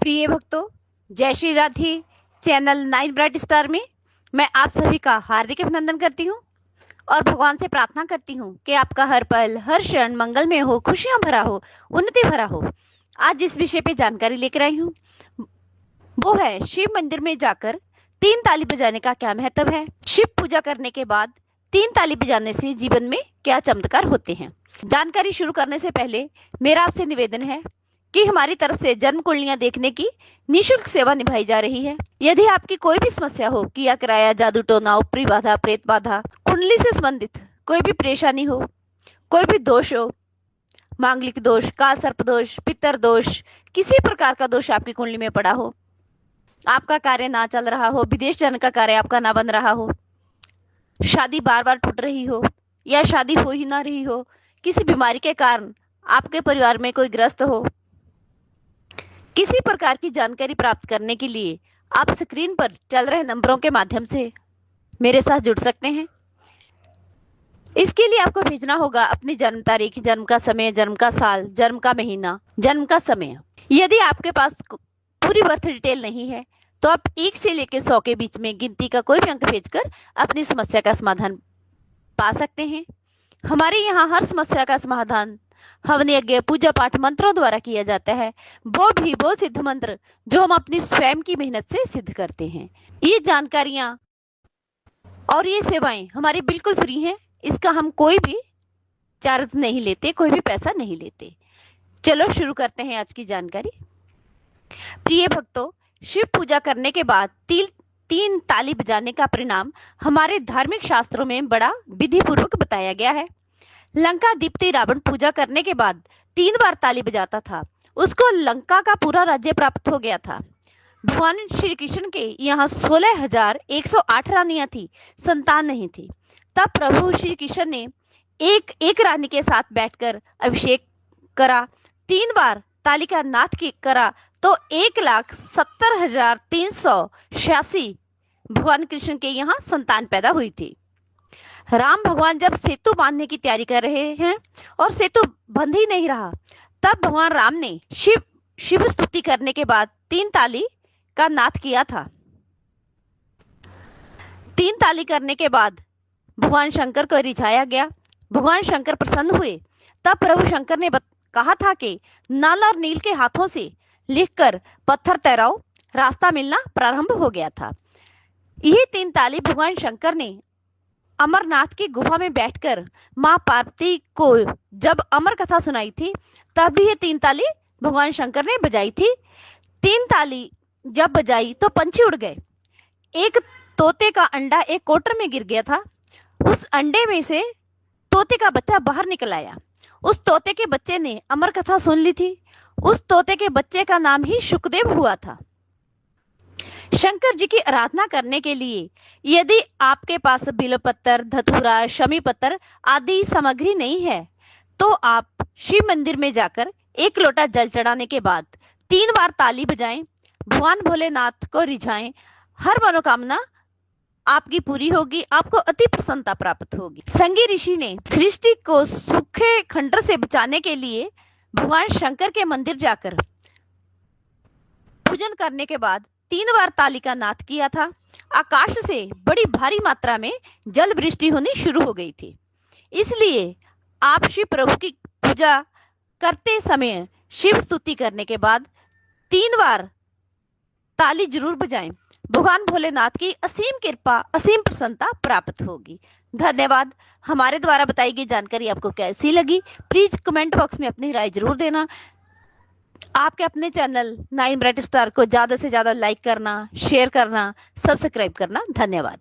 प्रिय भक्तों, जय Shri Radhe. Channel nine bright star में मैं आप सभी का हार्दिक अभिनंदन करती हूँ और भगवान से प्रार्थना करती हूँ कि आपका हर पल हर क्षण मंगलमय हो, खुशियां भरा हो, उन्नति भरा हो। आज जिस विषय पे जानकारी लेकर आई हूँ वो है शिव मंदिर में जाकर तीन ताली बजाने का क्या महत्व है। शिव पूजा करने के बाद तीन ताली बजाने से जीवन में क्या चमत्कार होते हैं। जानकारी शुरू करने से पहले मेरा आपसे निवेदन है कि हमारी तरफ से जन्म कुंडलियां देखने की निशुल्क सेवा निभाई जा रही है। यदि आपकी कोई भी समस्या हो, किया कराया, जादू टोना, ऊपरी बाधा, प्रेत बाधा, कुंडली से संबंधित कोई भी परेशानी हो, कोई भी दोष हो, मांगलिक दोष, काल सर्प दोष, पितर दोष, किसी प्रकार का दोष आपकी कुंडली में पड़ा हो, आपका कार्य ना चल रहा हो, विदेश जाने का कार्य आपका ना बन रहा हो, शादी बार बार टूट रही हो या शादी हो ही ना रही हो, किसी बीमारी के कारण आपके परिवार में कोई ग्रस्त हो, किसी प्रकार की जानकारी प्राप्त करने के लिए आप स्क्रीन पर चल रहे नंबरों के माध्यम से मेरे साथ जुड़ सकते हैं। इसके लिए आपको भेजना होगा अपनी जन्म तारीख, जन्म का समय, जन्म का साल, जन्म का महीना, जन्म का समय। यदि आपके पास पूरी बर्थ डिटेल नहीं है तो आप 1 से लेकर 100 के बीच में गिनती का कोई भी अंक भेजकर अपनी समस्या का समाधान पा सकते हैं। हमारे यहाँ हर समस्या का समाधान हवन यज्ञ, पूजा पाठ, मंत्रों द्वारा किया जाता है। वो सिद्ध मंत्र जो हम अपनी स्वयं की मेहनत से सिद्ध करते हैं। ये जानकारियां और ये सेवाएं हमारी बिल्कुल फ्री हैं। इसका हम कोई भी चार्ज नहीं लेते, कोई भी पैसा नहीं लेते। चलो शुरू करते हैं आज की जानकारी। प्रिय भक्तों, शिव पूजा करने के बाद तीन ताली बजाने का परिणाम हमारे धार्मिक शास्त्रों में बड़ा विधि पूर्वक बताया गया है। लंका दीप्ति रावण पूजा करने के बाद 3 बार ताली बजाता था, उसको लंका का पूरा राज्य प्राप्त हो गया था। भगवान श्री कृष्ण के यहाँ 16,108 रानियां थी, संतान नहीं थी। तब प्रभु श्री कृष्ण ने एक रानी के साथ बैठकर अभिषेक करा, 3 बार ताली का नाद करा तो 1,70,386 भगवान कृष्ण के यहाँ संतान पैदा हुई थी। राम भगवान जब सेतु बांधने की तैयारी कर रहे हैं और सेतु बंध ही नहीं रहा, तब भगवान राम ने शिव स्तुति करने के बाद 3 ताली का नाद किया था। 3 ताली करने के बाद भगवान शंकर को रिझाया गया। भगवान शंकर प्रसन्न हुए। तब प्रभु शंकर ने कहा था कि नल और नील के हाथों से लिखकर पत्थर तैराओ। रास्ता मिलना प्रारंभ हो गया था। ये 3 ताली भगवान शंकर ने अमरनाथ की गुफा में बैठकर मां पार्वती को जब अमर कथा सुनाई थी, तब भी ये 3 ताली भगवान शंकर ने बजाई थी। 3 ताली जब बजाई तो पंछी उड़ गए। एक तोते का अंडा एक कोटर में गिर गया था। उस अंडे में से तोते का बच्चा बाहर निकल आया। उस तोते के बच्चे ने अमर कथा सुन ली थी। उस तोते के बच्चे का नाम ही शुकदेव हुआ था। शंकर जी की आराधना करने के लिए यदि आपके पास बिल्वपत्र, धतूरा, शमी पत्र आदि सामग्री नहीं है तो आप शिव मंदिर में जाकर 1 लोटा जल चढ़ाने के बाद 3 बार ताली बजाएं, भगवान भोलेनाथ को रिझाएं। हर मनोकामना आपकी पूरी होगी, आपको अति प्रसन्नता प्राप्त होगी। संगी ऋषि ने सृष्टि को सूखे खंडर से बचाने के लिए भगवान शंकर के मंदिर जाकर पूजन करने के बाद 3 बार ताली का नाद किया था। आकाश से बड़ी भारी मात्रा में जल वृष्टि होनी शुरू हो गई थी। इसलिए आप शिव प्रभु की पूजा करते समय शिव स्तुति करने के बाद 3 बार ताली जरूर बजाएं। भगवान भोलेनाथ की असीम कृपा, असीम प्रसन्नता प्राप्त होगी। धन्यवाद। हमारे द्वारा बताई गई जानकारी आपको कैसी लगी, प्लीज कमेंट बॉक्स में अपनी राय जरूर देना। आपके अपने चैनल नाइन ब्राइट स्टार को ज्यादा से ज्यादा लाइक करना, शेयर करना, सब्सक्राइब करना। धन्यवाद।